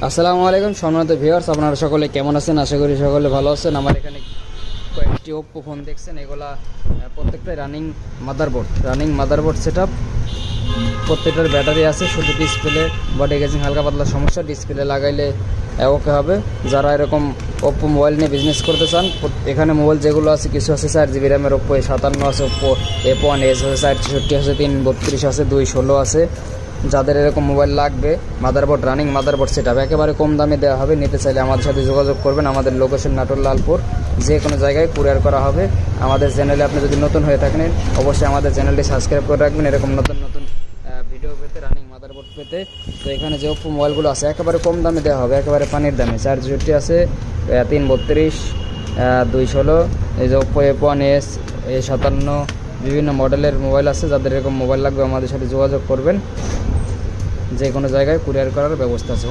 আসসালামু আলাইকুম সম্মানিত ভিউয়ার্স, আপনারা সকলে কেমন আছেন? আশা করি সকলে ভালো আছেন। আমার এখানে কয়েকটি ওপ্পো ফোন দেখছেন, এগুলা প্রত্যেকটাই রানিং মাদারবোর্ড সেটআপ। প্রত্যেকটার ব্যাটারি আছে, শুধু ডিসপ্লে বডি গেজিং হালকা পাতলা সমস্যা, ডিসপ্লে লাগাইলে ওকে হবে। যারা এরকম ওপ্পো মোবাইল নিয়ে বিজনেস করতে চান, এখানে মোবাইল যেগুলো আছে কিছু আছে 4GB র্যামের, ওপ্পো A57 আছে, ওপ্পো F1s আছে, 464 আছে, 332 আছে, 216 আছে। যাদের এরকম মোবাইল লাগবে, রানিং মাদারবোর্ড সেটআপ একেবারে কম দামে দেওয়া হবে। নিতে চাইলে আমাদের সাথে যোগাযোগ করবেন। আমাদের লোকেশন নাটোর লালপুর, যে কোনো জায়গায় কুরিয়ার করা হবে। আমাদের চ্যানেলে আপনি যদি নতুন হয়ে থাকেন, অবশ্যই আমাদের চ্যানেলটি সাবস্ক্রাইব করে রাখবেন এরকম নতুন নতুন ভিডিও পেতে, রানিং মাদারবোর্ড পেতে। তো এখানে যে ওপ্পো মোবাইলগুলো আছে একেবারে কম দামে দেওয়া হবে, একেবারে পানির দামে। 464 আছে, 332, 216, এই যে ওপ্পো F1s, A57, বিভিন্ন মডেলের মোবাইল আছে। যাদের এরকম মোবাইল লাগবে আমাদের সাথে যোগাযোগ করবেন। যে কোনো জায়গায় কুরিয়ার করার ব্যবস্থা আছে।